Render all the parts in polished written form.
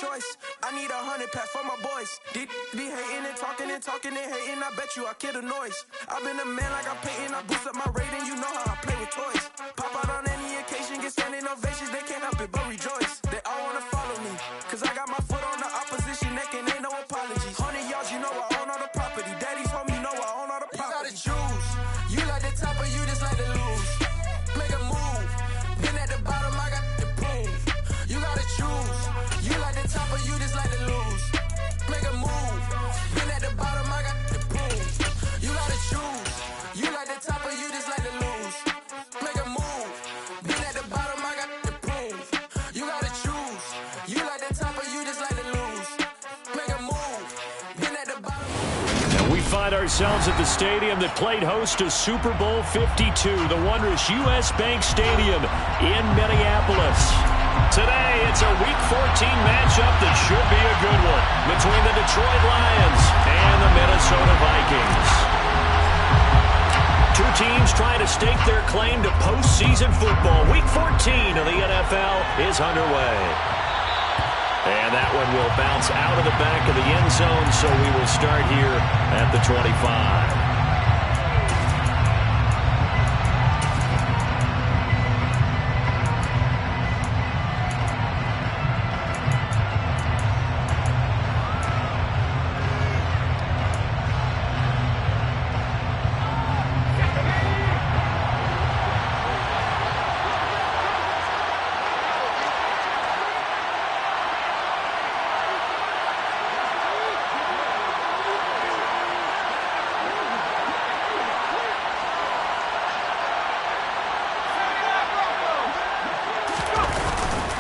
choice. I need 100 pack for my boys. Be hating and talking and talking and hating. I bet you I kill the noise. I've been a man like I'm Peyton. I boost up my rating. You know how I play with toys. Pop out on any occasion, get standing ovations. They can't help it but rejoice. They all wanna follow me, cause I got my foot on the opposition neck and ain't no apologies. 100 yards, you know I own all the property. Daddy's home, you know I own all the property. You gotta choose. You like the top or you just like to lose. Make a move. Been at the bottom, I got the proof. You gotta choose. You like the top or you just like to lose. Make a move. Been at the bottom, I got the proof. You gotta choose. You like the top or you just like to lose. Make a move. Been at the bottom, I got the proof. You gotta choose. You like the top or you just like to lose. Make a move. Been at the bottom. And we find ourselves at the stadium that played host to Super Bowl 52, the wondrous U.S. Bank Stadium in Minneapolis. Today, it's a Week 14 matchup that should be a good one between the Detroit Lions and the Minnesota Vikings. Two teams trying to stake their claim to postseason football. Week 14 of the NFL is underway. And that one will bounce out of the back of the end zone, so we will start here at the 25.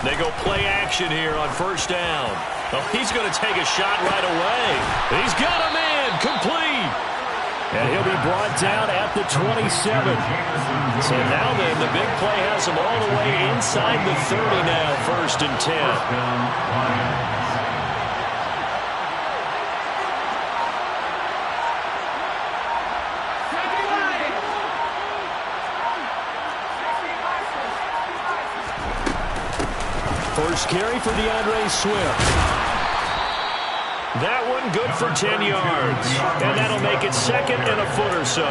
They go play action here on first down. Oh, he's going to take a shot right away. He's got a man complete. And he'll be brought down at the 27. So now then, the big play has him all the way inside the 30 now, first and 10. First carry for DeAndre Swift. That one good for 10 yards. And that'll make it second and a foot or so.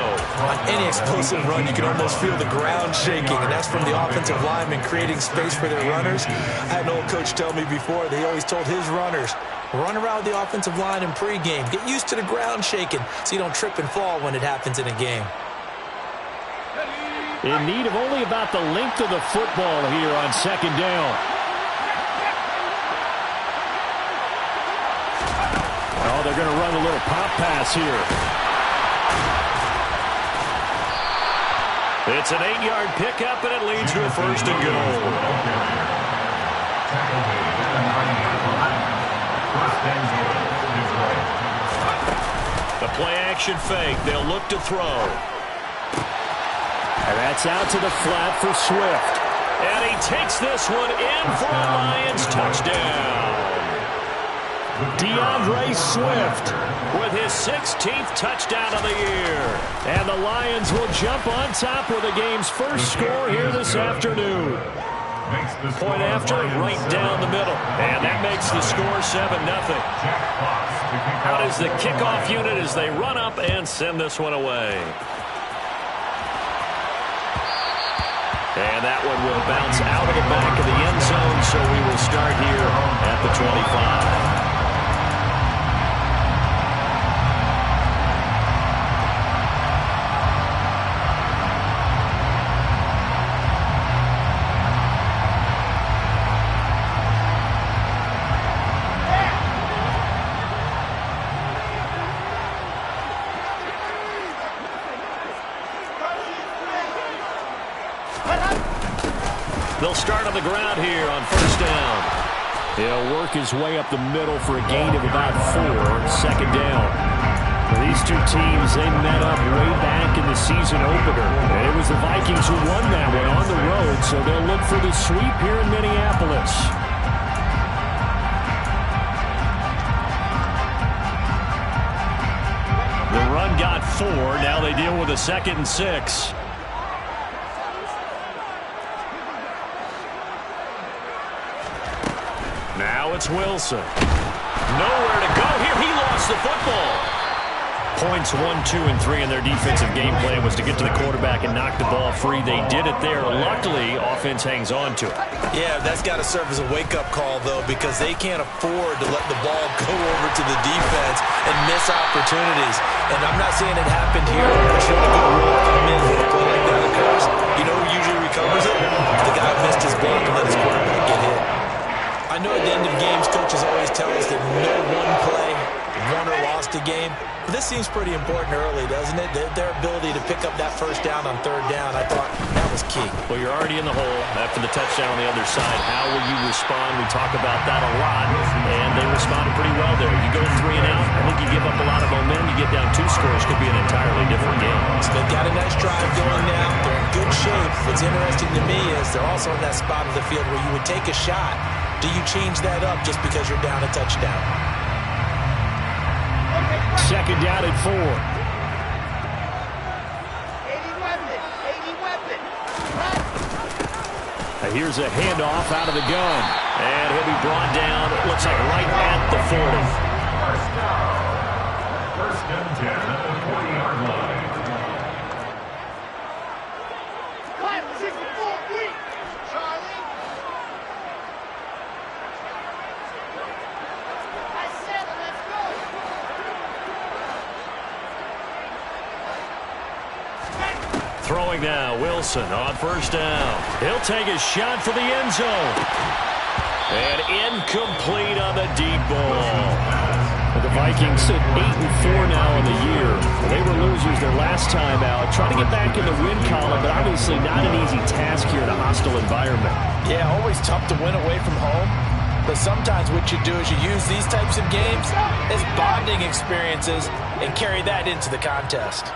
On any explosive run, you can almost feel the ground shaking, and that's from the offensive linemen creating space for their runners. I had an old coach tell me before, they always told his runners, run around the offensive line in pregame. Get used to the ground shaking so you don't trip and fall when it happens in a game. In need of only about the length of the football here on second down. Oh, they're going to run a little pop pass here. It's an 8-yard pickup, and it leads to a first and goal. The play-action fake. They'll look to throw. And that's out to the flat for Swift. And he takes this one in for a Lions touchdown. DeAndre Swift with his 16th touchdown of the year. And the Lions will jump on top with the game's first score here this afternoon. Point after, right down the middle. And that makes the score 7-0. Out is the kickoff unit as they run up and send this one away. And that one will bounce out of the back of the end zone, so we will start here at the 25. They'll start on the ground here on first down. He'll work his way up the middle for a gain of about 4, second down. For these two teams, they met up way back in the season opener. And it was the Vikings who won that one on the road, so they'll look for the sweep here in Minneapolis. The run got 4. Now they deal with a 2nd and 6. Now it's Wilson. Nowhere to go here. He lost the football. Points 1, 2, and 3 in their defensive game plan was to get to the quarterback and knock the ball free. They did it there. Luckily, offense hangs on to it. Yeah, that's got to serve as a wake-up call, though, because they can't afford to let the ball go over to the defense and miss opportunities. And I'm not saying it happened here, but you know a good rule of thumb is when a play like that occurs, you know who usually recovers it? The guy who missed his block and let his quarterback get hit. I know at the end of games, coaches always tell us that no one play won or lost a game. But this seems pretty important early, doesn't it? Their ability to pick up that first down on third down, I thought that was key. Well, you're already in the hole after the touchdown on the other side. How will you respond? We talk about that a lot, and they responded pretty well there. You go 3 and out. I think you give up a lot of momentum. You get down 2 scores, could be an entirely different game. So they've got a nice drive going now. They're in good shape. What's interesting to me is they're also in that spot of the field where you would take a shot. Do you change that up just because you're down a touchdown? Second down and 4. 80 weapon. Now here's a handoff out of the gun. And he'll be brought down, it looks like right at the 40. First and 10 at the 40-yard line. Charlie. I said let's go. Throwing now, Wilson on first down. He'll take a shot for the end zone. And incomplete on the deep ball. The Vikings sit 8-4 now in the year. They were losers their last time out. Trying to get back in the win column, but obviously not an easy task here in a hostile environment. Yeah, always tough to win away from home. But sometimes what you do is you use these types of games as bonding experiences and carry that into the contest.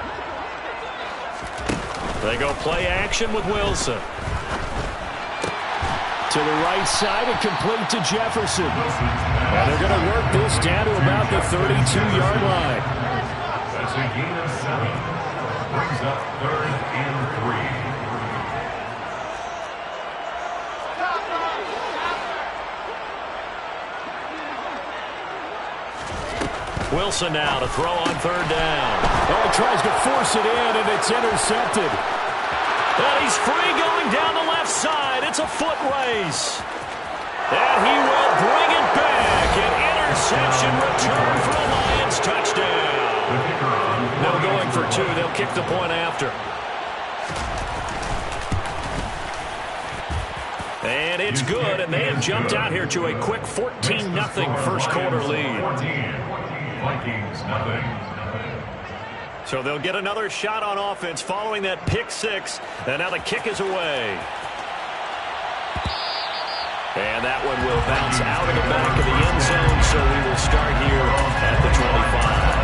They go play action with Wilson. To the right side and complete to Jefferson. And they're going to work this down to about the 32-yard line. That's a gain of 7. Brings up 3rd and 3. Wilson now to throw on third down. Oh, he tries to force it in, and it's intercepted. And he's free going down the left side. It's a foot race. And he will bring it back. An interception return for a Lions touchdown. No going for 2. They'll kick the point after. And it's good, and they have jumped out here to a quick 14-0 first quarter lead. Vikings, nothing. So they'll get another shot on offense following that pick 6. And now the kick is away. And that one will bounce out of the back of the end zone. So we will start here at the 25.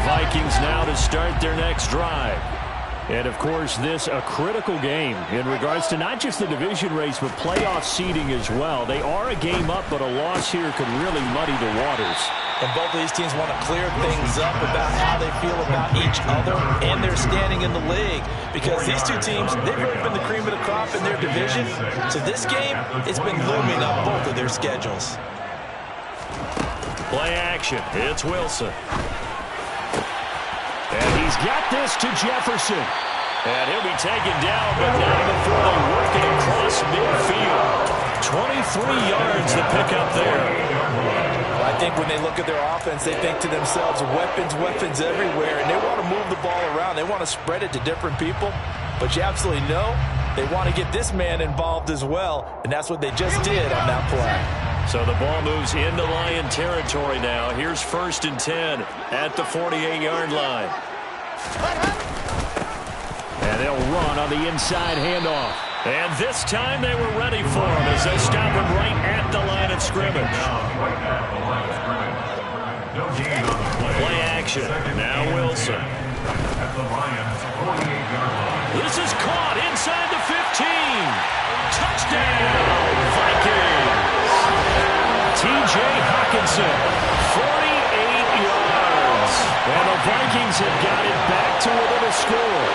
Vikings now to start their next drive. And, of course, this a critical game in regards to not just the division race, but playoff seeding as well. They are a game up, but a loss here could really muddy the waters. And both of these teams want to clear things up about how they feel about each other and their standing in the league. Because these two teams, they've really been the cream of the crop in their division. So this game, it's been looming on both of their schedules. Play action. It's Wilson. And he's got this to Jefferson. And he'll be taken down, but not before they work it across midfield. 23 yards to pick up there. I think when they look at their offense, they think to themselves, weapons, weapons everywhere, and they want to move the ball around. They want to spread it to different people. But you absolutely know they want to get this man involved as well, and that's what they just did on that play. So the ball moves into Lion territory now. Here's 1st and 10 at the 48-yard line. And they'll run on the inside handoff. And this time they were ready for him as they stop him right at the line of scrimmage. Play action. Now Wilson. At the Lions' 48-yard line. This is caught inside the 15. Touchdown, Vikings. T.J. Hawkinson Lions have got it back to within a score.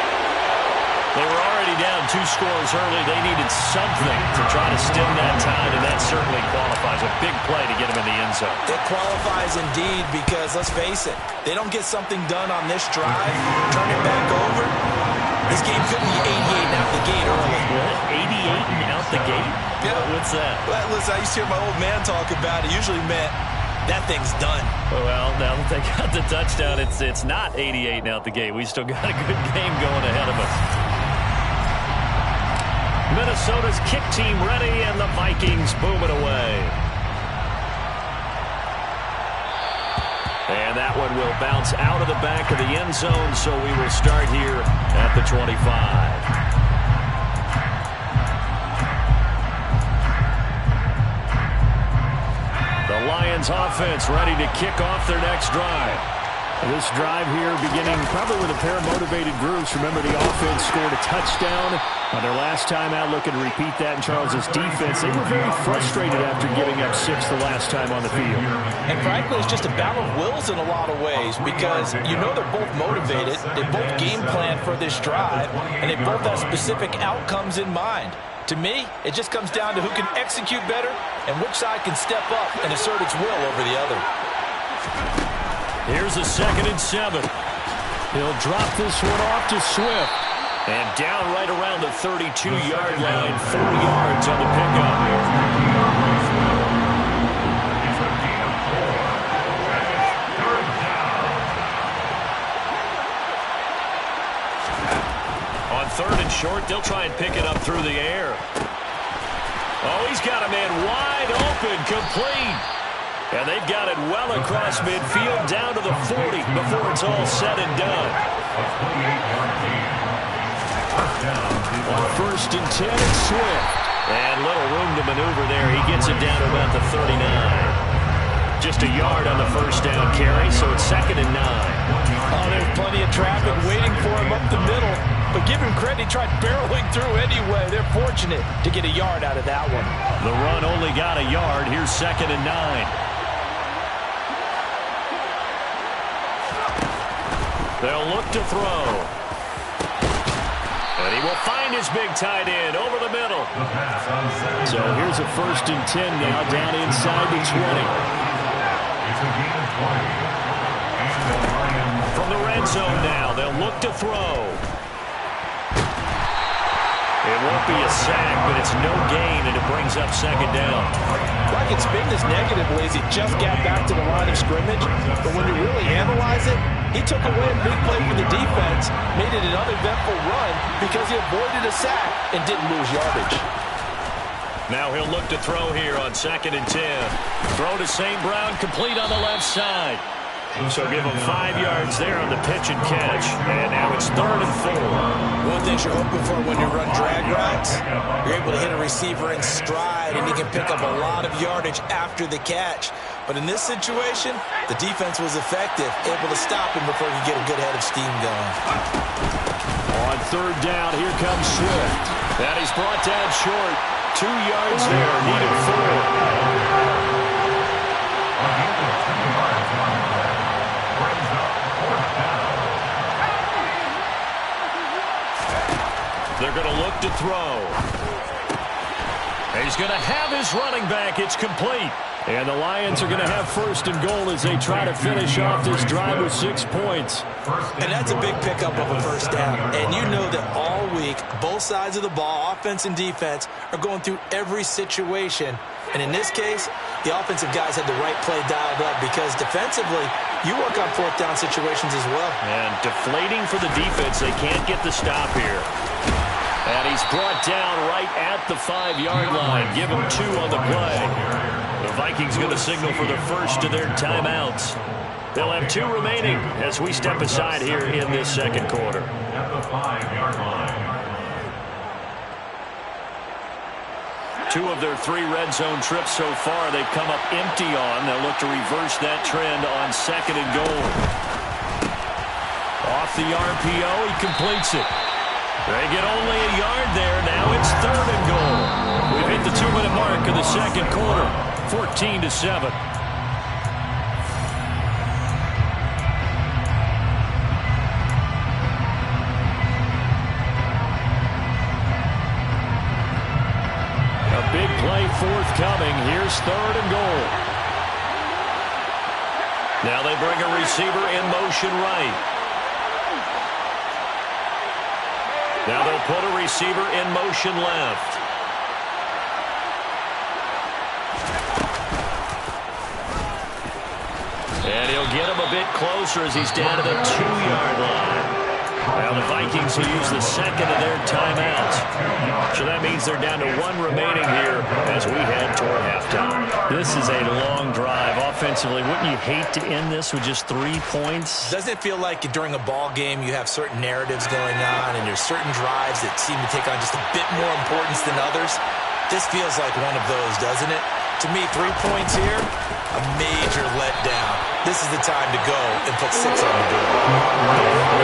They were already down 2 scores early. They needed something to try to stem that tide, and that certainly qualifies. A big play to get them in the end zone. It qualifies indeed because, let's face it, they don't get something done on this drive, turn it back over. This game could be 88 and out the gate early. What? 88 and out the gate? Yeah. What's that? Well, listen, I used to hear my old man talk about it. Usually meant that thing's done. Well, now that they got the touchdown, it's not 88 and out the gate. We still got a good game going ahead of us. Minnesota's kick team ready, and the Vikings boom it away. And that one will bounce out of the back of the end zone, so we will start here at the 25. The Lions offense ready to kick off their next drive. This drive here beginning probably with a pair of motivated groups. Remember, the offense scored a touchdown on their last time out, looking to repeat that in Charles's defense. They were very frustrated after giving up 6 the last time on the field. And frankly, it's just a battle of wills in a lot of ways because you know they're both motivated. They both game plan for this drive, and they both have specific outcomes in mind. To me, it just comes down to who can execute better and which side can step up and assert its will over the other. Here's a 2nd and 7. He'll drop this one off to Swift. And down right around the 32-yard line, 4 yards on the pickup. On 3rd and short, they'll try and pick it up through the air. Oh, he's got a man wide open, complete. And they've got it well across midfield, down to the 40 before it's all said and done. On 1st and 10, it's Swift. And little room to maneuver there. He gets it down to about the 39. Just a yard on the first down carry, so it's 2nd and 9. Oh, there's plenty of traffic waiting for him up the middle. But give him credit, he tried barreling through anyway. They're fortunate to get a yard out of that one. The run only got a yard. Here's 2nd and 9. They'll look to throw. And he will find his big tight end over the middle. So here's a 1st and 10 now, down inside the 20. From the red zone now, they'll look to throw. It won't be a sack, but it's no gain, and it brings up 2nd down. Well, I can spin this negatively as he just got back to the line of scrimmage, but when you really analyze it, he took away a big play for the defense, made it an uneventful run because he avoided a sack and didn't lose yardage. Now he'll look to throw here on 2nd and 10. Throw to St. Brown, complete on the left side. So give him 5 yards there on the pitch and catch. And now it's 3rd and 4. One of the things you're hoping for when you run drag routes, you're able to hit a receiver in stride, and he can pick up a lot of yardage after the catch. But in this situation, the defense was effective, able to stop him before he could get a good head of steam going. On 3rd down, here comes Swift. And he's brought down short. 2 yards there, needed 4. They're going to look to throw. He's going to have his running back. It's complete. And the Lions are going to have 1st and goal as they try to finish off this drive with 6 points. And that's a big pickup of a 1st down. And you know that all week, both sides of the ball, offense and defense, are going through every situation. And in this case, the offensive guys had the right play dialed up because defensively, you work on 4th down situations as well. And deflating for the defense. They can't get the stop here. And he's brought down right at the 5-yard line. Give him 2 on the play. The Vikings going to signal for the first of their timeouts. They'll have 2 remaining as we step aside here in this 2nd quarter. At the 5-yard line. 2 of their 3 red zone trips so far they've come up empty on. They'll look to reverse that trend on 2nd and goal. Off the RPO, he completes it. They get only a yard there. Now it's 3rd and goal. We've hit the 2-minute mark of the 2nd quarter. 14-7. play forthcoming. Here's 3rd and goal. Now they bring a receiver in motion right. Now they'll put a receiver in motion left. And he'll get him a bit closer as he's down to the 2-yard line. Now the Vikings will use the second of their timeouts. So that means they're down to 1 remaining here as we head toward halftime. This is a long drive offensively. Wouldn't you hate to end this with just 3 points? Doesn't it feel like during a ball game you have certain narratives going on and there's certain drives that seem to take on just a bit more importance than others? This feels like one of those, doesn't it? To me, 3 points here, a major letdown. This is the time to go and put 6 on the board.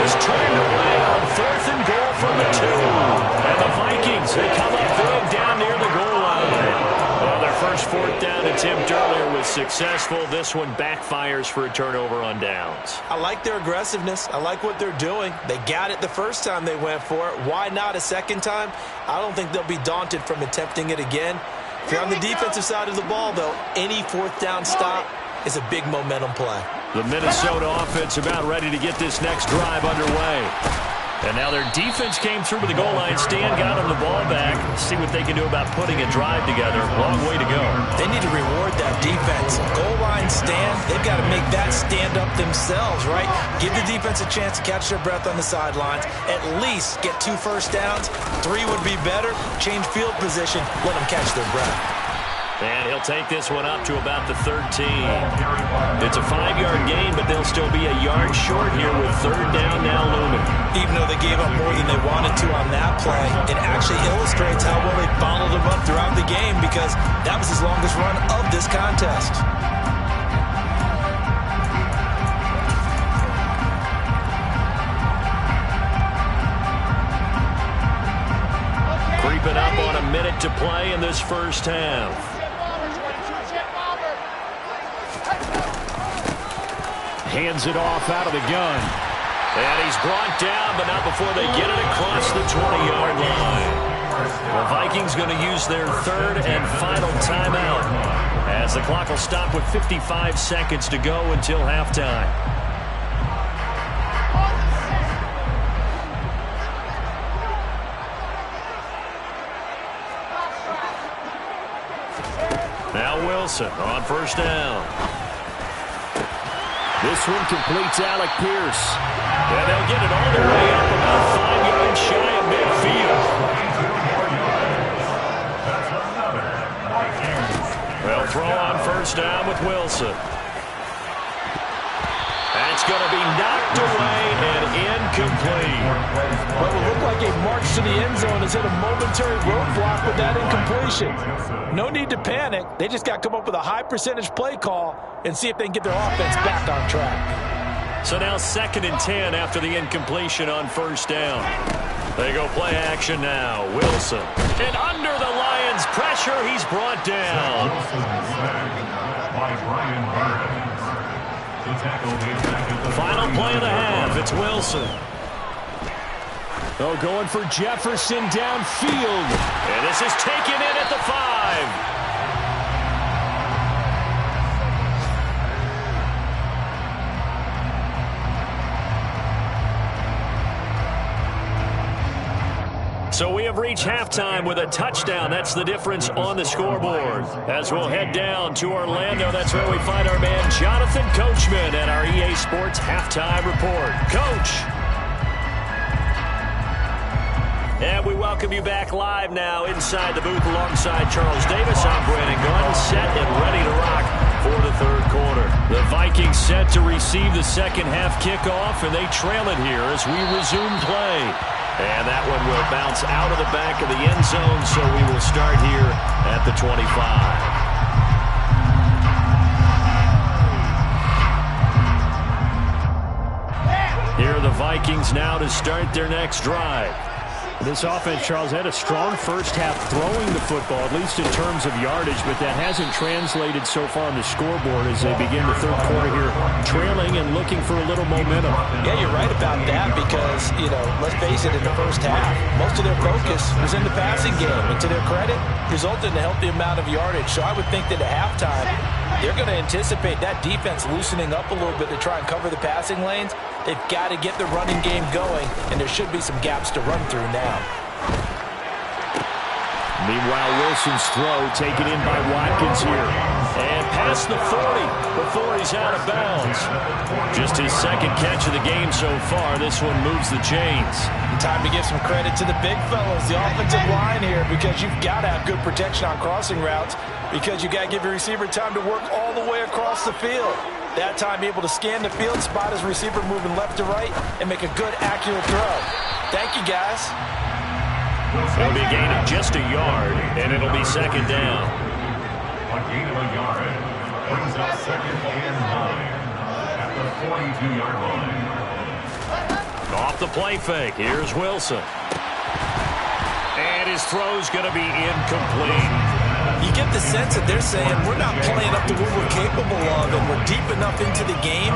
It's turned away on 4th and goal from the 2. And the Vikings, they come up big down near the goal line. Well, their first 4th down attempt earlier was successful. This one backfires for a turnover on downs. I like their aggressiveness. I like what they're doing. They got it the first time they went for it. Why not a second time? I don't think they'll be daunted from attempting it again. If you're on the defensive side of the ball, though, any 4th down stop is a big momentum play. The Minnesota offense about ready to get this next drive underway. And now their defense came through with the goal line. Stan got them the ball back. See what they can do about putting a drive together. Long way to go. They need to reward that defense. Goal line stand, they've got to make that stand up themselves, right? Give the defense a chance to catch their breath on the sidelines. At least get 2 first downs. 3 would be better. Change field position. Let them catch their breath. And he'll take this one up to about the 13. It's a 5-yard gain, but they'll still be a yard short here with 3rd down now looming. Even though they gave up more than they wanted to on that play, it actually illustrates how well they followed them up throughout the game because that was his longest run of this contest. Creeping up on a minute to play in this first half. Hands it off out of the gun. And he's brought down, but not before they get it across the 20-yard line. The Vikings going to use their 3rd and final timeout as the clock will stop with 55 seconds to go until halftime. Now Wilson on 1st down. This one completes Alec Pierce. And they'll get it all the way up about 5 yards shy of midfield. They'll throw on 1st down with Wilson. That's going to be knocked away and incomplete. Well, it looked like a march to the end zone has hit a momentary roadblock with that incompletion. No need to panic. They just got to come up with a high percentage play call and see if they can get their offense back on track. So now 2nd and 10 after the incompletion on 1st down. They go play action now. Wilson. And under the Lions' pressure, he's brought down. Final play of the half. It's Wilson. Oh, going for Jefferson downfield. And this is taken in at the 5. So we have reached halftime with a touchdown. That's the difference on the scoreboard. As we'll head down to Orlando, that's where we find our man Jonathan Coachman at our EA Sports Halftime Report. Coach. And we welcome you back live now inside the booth alongside Charles Davis. I'm Brandon Glenn, set and ready to rock for the 3rd quarter. The Vikings set to receive the second half kickoff, and they trail it here as we resume play. And that one will bounce out of the back of the end zone, so we will start here at the 25. Here are the Vikings now to start their next drive. This offense, Charles, had a strong first half throwing the football, at least in terms of yardage, but that hasn't translated so far on the scoreboard as they begin the third quarter here, trailing and looking for a little momentum. Yeah, you're right about that because, let's face it, in the first half, most of their focus was in the passing game. And to their credit, resulted in a healthy amount of yardage. So I would think that at halftime, they're going to anticipate that defense loosening up a little bit to try and cover the passing lanes. They've got to get the running game going, and there should be some gaps to run through now. Meanwhile, Wilson's throw taken in by Watkins here. And past the 40 before he's out of bounds. Just his second catch of the game so far. This one moves the chains. Time to give some credit to the big fellas, the offensive line here, because you've got to have good protection on crossing routes because you've got to give your receiver time to work all the way across the field. That time able to scan the field, spot his receiver moving left to right, and make a good, accurate throw. Thank you, guys. It'll be a gain of just a yard, and it'll be second down. A gain of a yard brings up 2nd and 9 at the 42-yard line. Off the play fake, here's Wilson. And his throw's going to be incomplete. You get the sense that they're saying we're not playing up to what we're capable of, and we're deep enough into the game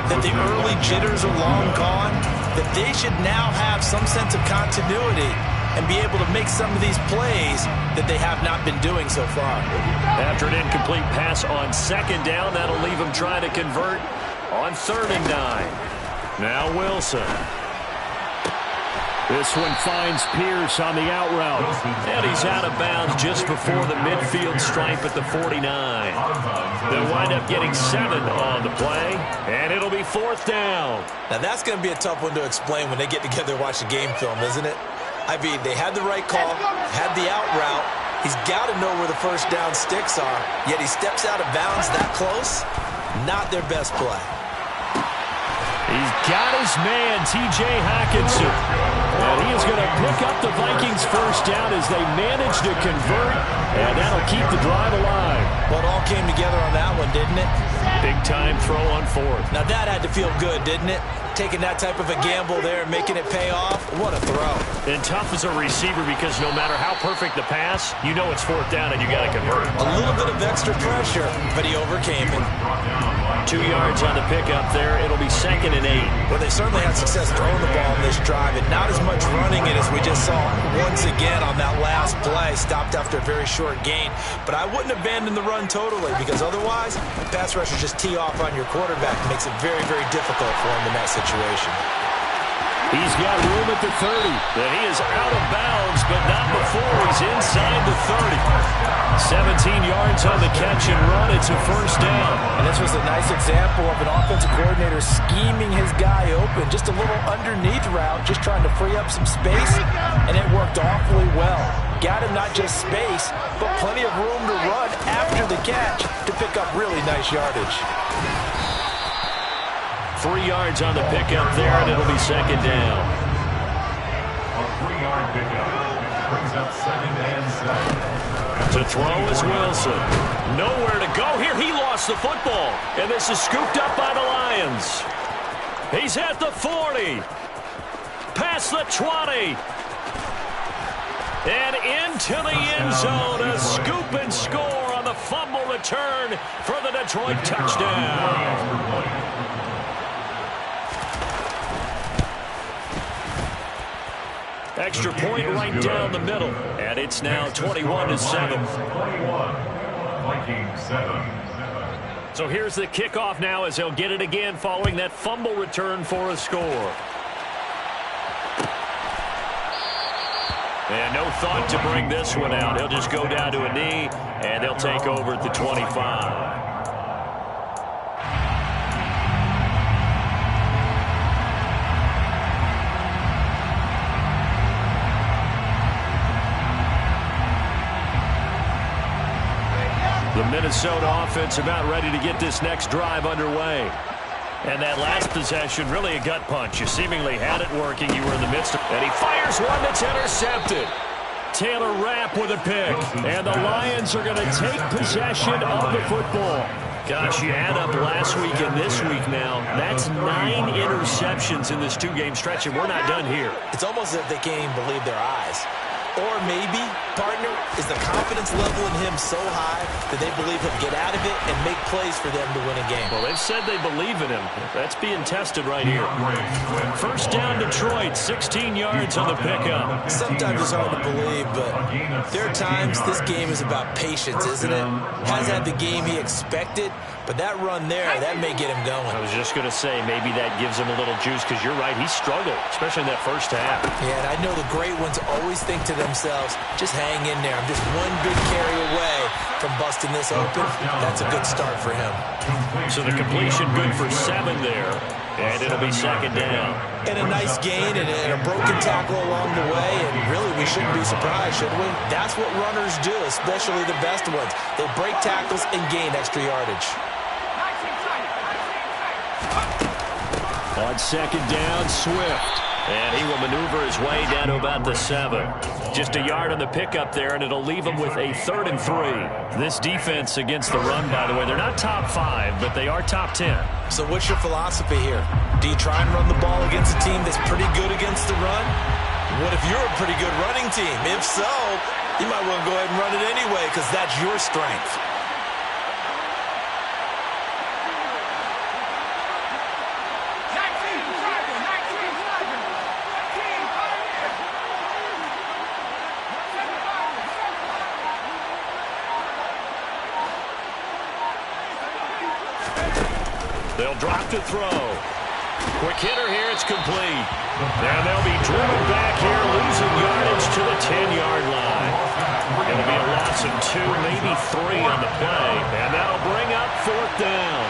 that the early jitters are long gone, that they should now have some sense of continuity and be able to make some of these plays that they have not been doing so far. After an incomplete pass on second down, that'll leave them trying to convert on 3rd and 9. Now Wilson. This one finds Pierce on the out route. And he's out of bounds just before the midfield stripe at the 49. They'll wind up getting 7 on the play, and it'll be 4th down. Now that's going to be a tough one to explain when they get together and watch the game film, isn't it? I mean, they had the right call, had the out route. He's got to know where the first down sticks are, yet he steps out of bounds that close. Not their best play. He's got his man, T.J. Hockenson. And he is going to pick up the Vikings' first down as they manage to convert, and that'll keep the drive alive. Well, it all came together on that one, didn't it? Big-time throw on 4th. Now that had to feel good, didn't it? Taking that type of a gamble there and making it pay off. What a throw. And tough as a receiver because no matter how perfect the pass, you know it's 4th down and you got to convert. A little bit of extra pressure, but he overcame it. 2 yards on the pickup there. It'll be 2nd and 8. Well, they certainly had success throwing the ball in this drive, and not as much running it as we just saw once again on that last play. Stopped after a very short gain. But I wouldn't abandon the run totally because otherwise, pass rushers just tee off on your quarterback. It makes it very, very difficult for him in that situation. He's got room at the 30. And he is out of bounds, but not before he's inside the 30. 17 yards on the catch and run. It's a first down. And this was a nice example of an offensive coordinator scheming his guy open. Just a little underneath route, just trying to free up some space, and it worked awfully well. Got him not just space, but plenty of room to run after the catch to pick up really nice yardage. 3 yards on the pickup there, and it'll be second down. A 3-yard pickup brings up 2nd and 7. To throw is Wilson. Nowhere to go here. He lost the football, and this is scooped up by the Lions. He's at the 40. Past the 20. And into the end zone. A scoop and score on the fumble return for the Detroit touchdown. Extra point right down the middle. And it's now 21-7. 21, Vikings 7. So here's the kickoff now as they'll get it again following that fumble return for a score. And no thought to bring this one out. He'll just go down to a knee, and they'll take over at the 25. The Minnesota offense about ready to get this next drive underway. And that last possession, really a gut punch. You seemingly had it working. You were in the midst of it. And he fires one that's intercepted. Taylor Rapp with a pick. And the Lions are going to take possession of the football. Gosh, you add up last week and this week now. That's 9 interceptions in this two-game stretch, and we're not done here. It's almost as if they can't even believe their eyes. Or maybe, partner, is the confidence level in him so high that they believe he'll get out of it and make plays for them to win a game. Well, they've said they believe in him. That's being tested right here. First down, Detroit, 16 yards on the pickup. Sometimes it's hard to believe, but there are times this game is about patience, isn't it? Has had the game he expected, but that run there, that may get him going. I was just going to say, maybe that gives him a little juice, because you're right, he struggled, especially in that first half. Yeah, and I know the great ones always think to themselves, just hang in there. I'm just one big carry away from busting this open. That's a good start for him. So the completion good for 7 there, and it'll be second down. And a nice gain and a broken tackle along the way, and really we shouldn't be surprised, should we? That's what runners do, especially the best ones. They break tackles and gain extra yardage. On second down, Swift. And he will maneuver his way down to about the 7. Just a yard on the pickup there, and it'll leave him with a 3rd and 3. This defense against the run, by the way, they're not top 5, but they are top 10. So what's your philosophy here? Do you try and run the ball against a team that's pretty good against the run? What if you're a pretty good running team? If so, you might want to go ahead and run it anyway, because that's your strength. They'll drop to throw. Quick hitter here, it's complete. And they'll be driven back here, losing yardage to the 10-yard line. It'll be a loss of 2, maybe 3 on the play. And that'll bring up 4th down.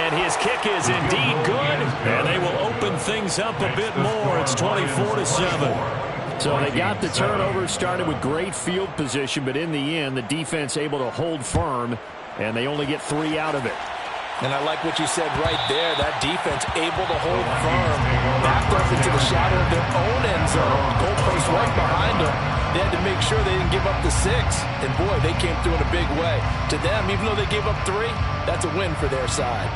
And his kick is indeed good. And they will open things up a bit more. It's 24-7. So they got the turnover, started with great field position, but in the end, the defense able to hold firm, and they only get 3 out of it. And I like what you said right there. That defense able to hold firm, backed up into the shadow of their own end zone. Goalpost right behind them. They had to make sure they didn't give up the 6. And, boy, they came through in a big way. To them, even though they gave up 3, that's a win for their side.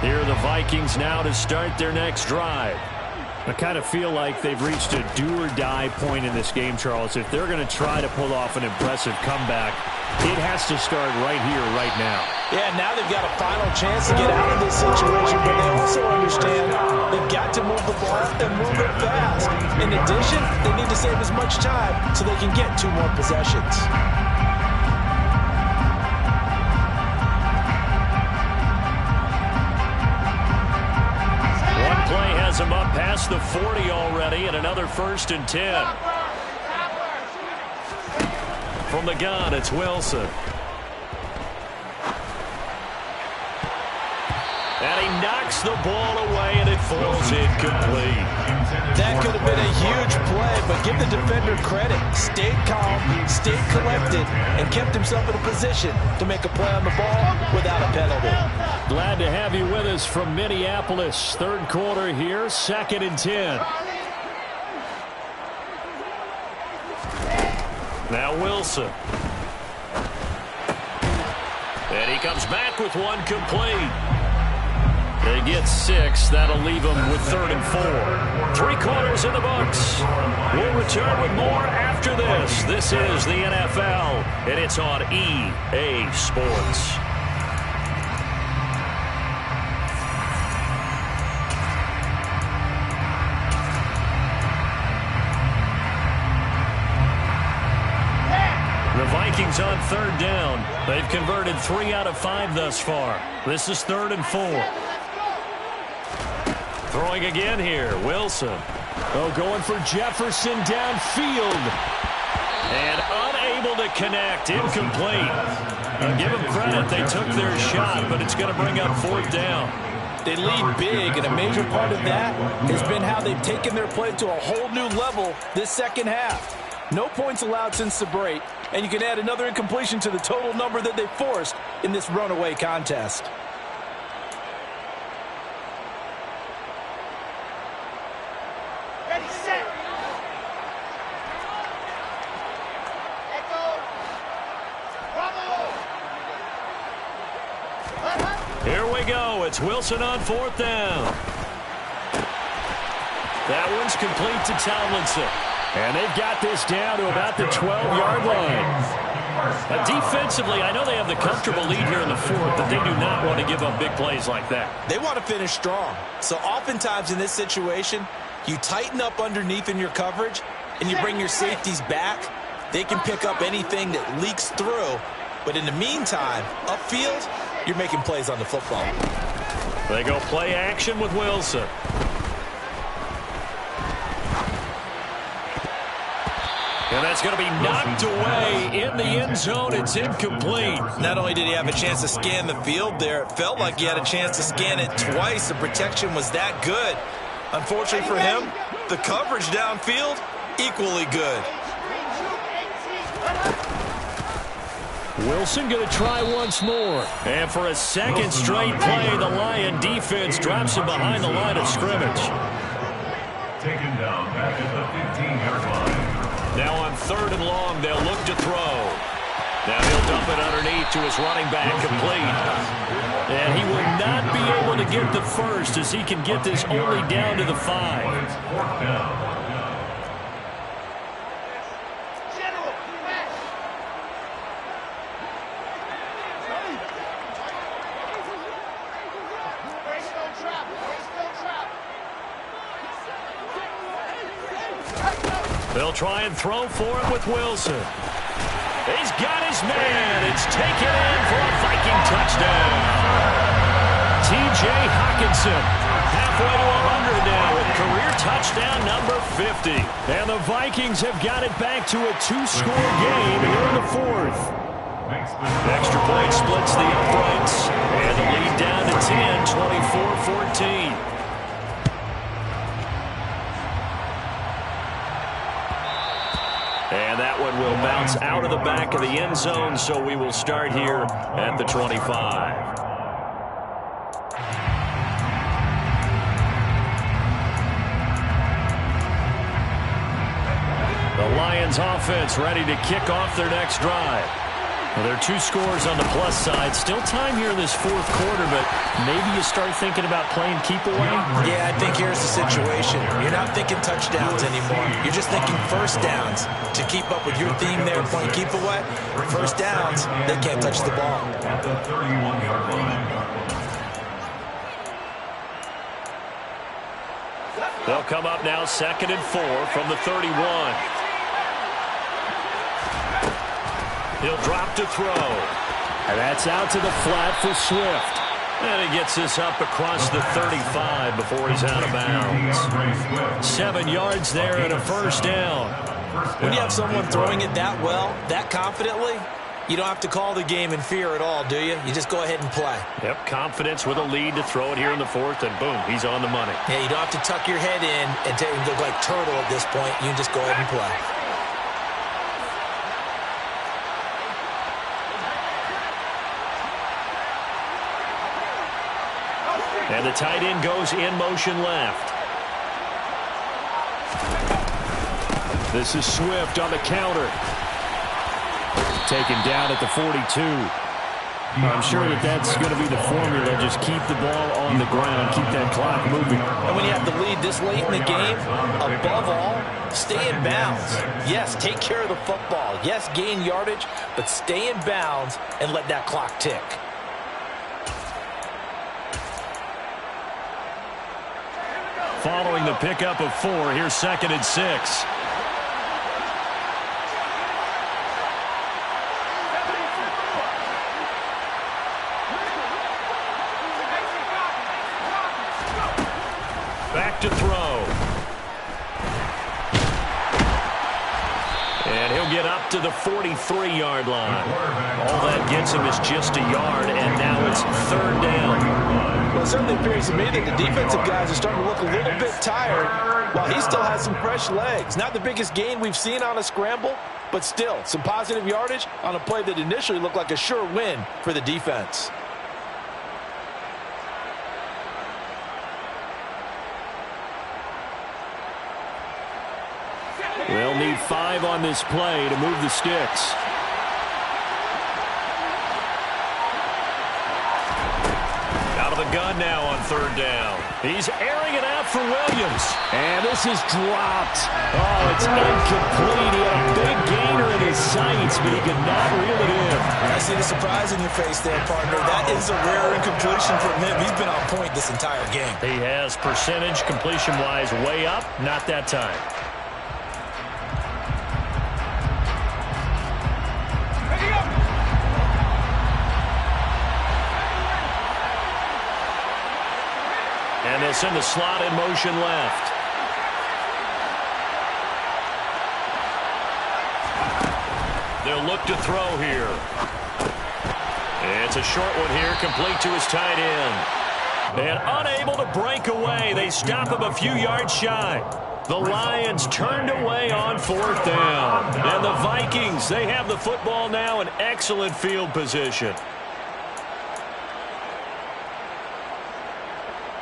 Here are the Vikings now to start their next drive. I kind of feel like they've reached a do-or-die point in this game, Charles. If they're going to try to pull off an impressive comeback, it has to start right here, right now. Yeah, now they've got a final chance to get out of this situation, but they also understand they've got to move the ball and move it fast. In addition, they need to save as much time so they can get 2 more possessions. Has him up past the 40 already, and another 1st and 10. From the gun, it's Wilson. And he knocks the ball away, and it falls incomplete. That could have been a huge play, but give the defender credit. Stayed calm, stayed collected, and kept himself in a position to make a play on the ball without a penalty. Glad to have you with us from Minneapolis. 3rd quarter here, 2nd and 10. Now Wilson. And he comes back with 1 complete. They get 6. That'll leave them with 3rd and 4. 3 quarters in the books. We'll return with more after this. This is the NFL, and it's on EA Sports. The Vikings on 3rd down. They've converted 3 out of 5 thus far. This is 3rd and 4. Throwing again here, Wilson. Oh, going for Jefferson downfield. And unable to connect, incomplete. Give them credit, they took their shot, but it's going to bring up 4th down. They lead big, and a major part of that has been how they've taken their play to a whole new level this second half. No points allowed since the break, and you can add another incompletion to the total number that they forced in this runaway contest. go. It's Wilson on 4th down. That one's complete to Tomlinson. And they've got this down to about the 12-yard line. Defensively, I know they have the comfortable lead here in the 4th, but they do not want to give up big plays like that. They want to finish strong. So oftentimes in this situation, you tighten up underneath in your coverage, and you bring your safeties back. They can pick up anything that leaks through. But in the meantime, upfield, you're making plays on the football. They go play action with Wilson. And that's going to be knocked away in the end zone. It's incomplete. Not only did he have a chance to scan the field there, it felt like he had a chance to scan it twice. The protection was that good. Unfortunately for him, the coverage downfield, equally good. Wilson going to try once more. And for a second straight play, the Lion defense drops him behind the line of scrimmage. Taken down back at the 15-yard line. Now on 3rd and long, they'll look to throw. Now he'll dump it underneath to his running back, complete. And he will not be able to get the first as he can get this only down to the 5. It's 4th down. They'll try and throw for it with Wilson. He's got his man. It's taken in for a Viking touchdown. T.J. Hockenson halfway to 100 now with career touchdown number 50. And the Vikings have got it back to a 2-score game here in the 4th. Extra point splits the uprights. And the lead down to 10, 24-14. And that one will bounce out of the back of the end zone, so we will start here at the 25. The Lions offense ready to kick off their next drive. Well, there are 2 scores on the plus side. Still time here in this 4th quarter, but maybe you start thinking about playing keep away? Yeah, I think here's the situation. You're not thinking touchdowns anymore. You're just thinking first downs. To keep up with your theme there, playing keep away, first downs, they can't touch the ball. At the 31-yard line. They'll come up now 2nd and 4 from the 31. He'll drop to throw. And that's out to the flat for Swift. And he gets this up across the 35 before he's out of bounds. 7 yards there and a first down. When you have someone throwing it that well, that confidently, you don't have to call the game in fear at all, do you? You just go ahead and play. Yep, confidence with a lead to throw it here in the 4th, and boom, he's on the money. Yeah, you don't have to tuck your head in and look like turtle at this point. You can just go ahead and play. And the tight end goes in motion left. This is Swift on the counter. Taken down at the 42. I'm sure that's going to be the formula. Just keep the ball on the ground. Keep that clock moving. And when you have the lead this late in the game, above all, stay in bounds. Yes, take care of the football. Yes, gain yardage, but stay in bounds and let that clock tick. Following the pickup of 4, here's 2nd and 6. Back to throw. And he'll get up to the 43-yard line. All that gets him is just a yard, and now it's 3rd down. Well, it certainly appears to me that the defensive guys are starting to look a little bit tired while he still has some fresh legs. Not the biggest gain we've seen on a scramble, but still some positive yardage on a play that initially looked like a sure win for the defense. They'll need 5 on this play to move the sticks. Out of the gun now on third down. He's airing it out for Williams. And this is dropped. Oh, it's incomplete. He had a big gainer in his sights, but he could not reel it in. I see the surprise in your face there, partner. That is a rare incompletion from him. He's been on point this entire game. He has percentage completion-wise way up. Not that time. And they'll send the slot in motion left. They'll look to throw here. It's a short one here, complete to his tight end. And unable to break away. They stop him a few yards shy. The Lions turned away on fourth down. And the Vikings, they have the football now in excellent field position.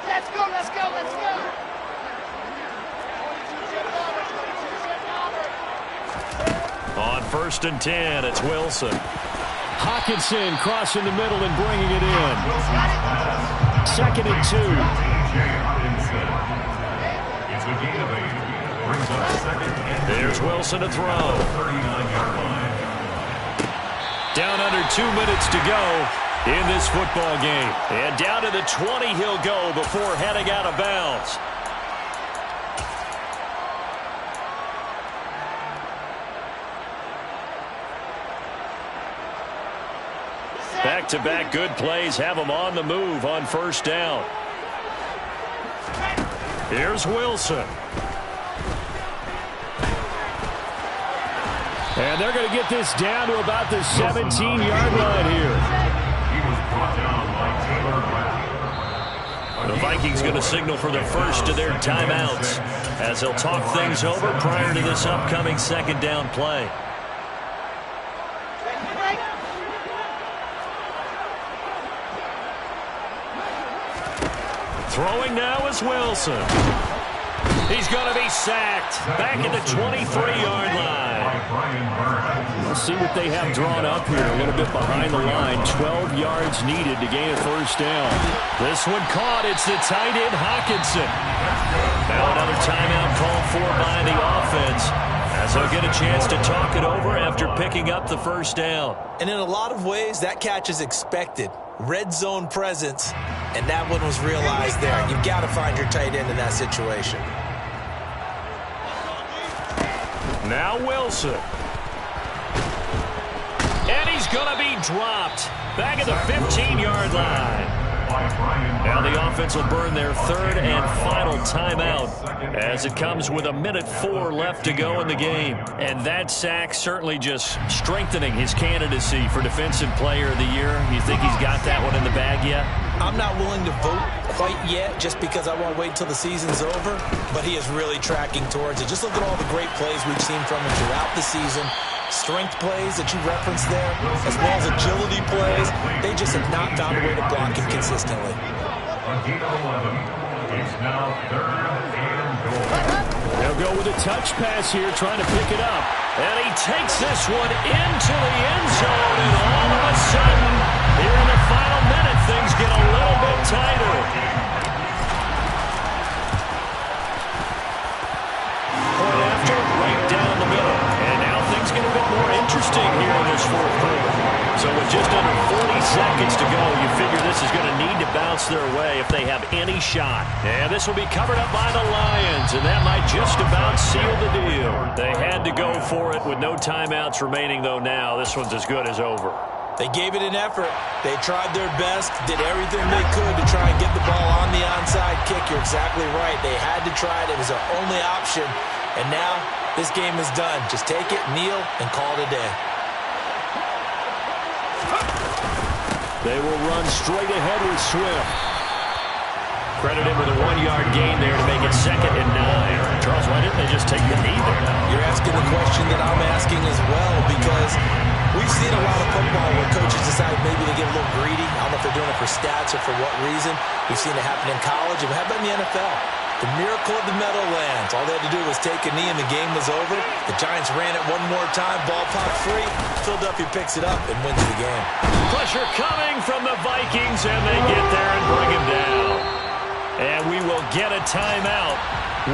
Let's go, let's go, let's go. On 1st and 10, it's Wilson. Hawkinson crossing the middle and bringing it in. 2nd and 2. It's a gain of 8. Brings up 2nd and 2. There's Wilson to throw. 39-yard line. Down under 2 minutes to go in this football game. And down to the 20 he'll go before heading out of bounds. Back-to-back good plays have him on the move on first down. Here's Wilson. And they're going to get this down to about the 17-yard line here. He was brought down by Taylor. The Vikings going to signal for the first of their timeouts as they'll talk things over prior to this upcoming second down play. Throwing now is Wilson. He's going to be sacked back at the 23-yard line. Let's see what they have drawn up here. A little bit behind the line. 12 yards needed to gain a first down. This one caught. It's the tight end Hawkinson. Now another timeout called for by the offense as they'll get a chance to talk it over after picking up the first down. And in a lot of ways, that catch is expected. Red zone presence, and that one was realized there. You've got to find your tight end in that situation. Now Wilson. And he's going to be dropped back at the 15-yard line. Now the offense will burn their third and final timeout as it comes with 1:04 left to go in the game. And that sack certainly just strengthening his candidacy for Defensive Player of the Year. You think he's got that one in the bag yet? I'm not willing to vote quite yet just because I want to wait until the season's over, but he is really tracking towards it. Just look at all the great plays we've seen from him throughout the season. Strength plays that you referenced there, as well as agility plays. They just have not found a way to block him consistently. It's now 3rd and goal. They'll go with a touch pass here, trying to pick it up. And he takes this one into the end zone, and all of a sudden, here in the final minute, things get a little bit tighter. Point after, right down the middle. And now things get a bit more interesting here in this fourth quarter. So with just under 40 seconds to go, you figure this is going to need to bounce their way if they have any shot. And this will be covered up by the Lions, and that might just about seal the deal. They had to go for it with no timeouts remaining, though now this one's as good as over. They gave it an effort. They tried their best, did everything they could to try and get the ball on the onside kick. You're exactly right. They had to try it. It was their only option. And now this game is done. Just take it, kneel, and call it a day. They will run straight ahead with Swift. Credit him with a 1-yard gain there to make it 2nd and 9. Charles, why didn't they just take the knee there? You're asking the question that I'm asking as well, because we've seen a lot of football where coaches decide maybe to get a little greedy. I don't know if they're doing it for stats or for what reason. We've seen it happen in college, and how about in the NFL? The miracle of the Meadowlands. All they had to do was take a knee and the game was over. The Giants ran it one more time. Ball popped free. Philadelphia picks it up and wins the game. Pressure coming from the Vikings, and they get there and bring him down. And we will get a timeout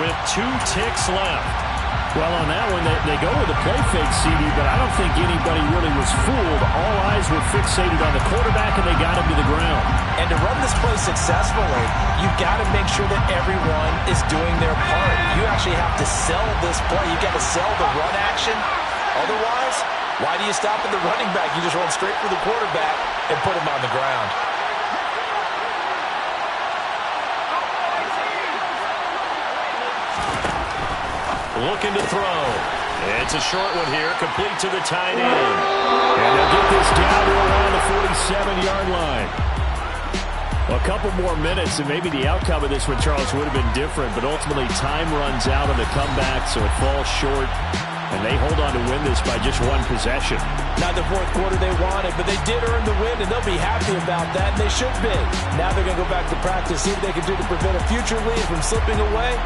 with 2 ticks left. Well, on that one, they go with the play fake, CD, but I don't think anybody really was fooled. All eyes were fixated on the quarterback, and they got him to the ground. And to run this play successfully, you've got to make sure that everyone is doing their part. You actually have to sell this play. You've got to sell the run action. Otherwise, why do you stop at the running back? You just run straight for the quarterback and put him on the ground. Looking to throw. It's a short one here, complete to the tight end. And they'll get this down to around the 47-yard line. Well, a couple more minutes, and maybe the outcome of this one, Charles, would have been different, but ultimately time runs out on the comeback, so it falls short, and they hold on to win this by just 1 possession. Not the fourth quarter they wanted, but they did earn the win, and they'll be happy about that, and they should be. Now they're going to go back to practice, see what they can do to prevent a future lead from slipping away.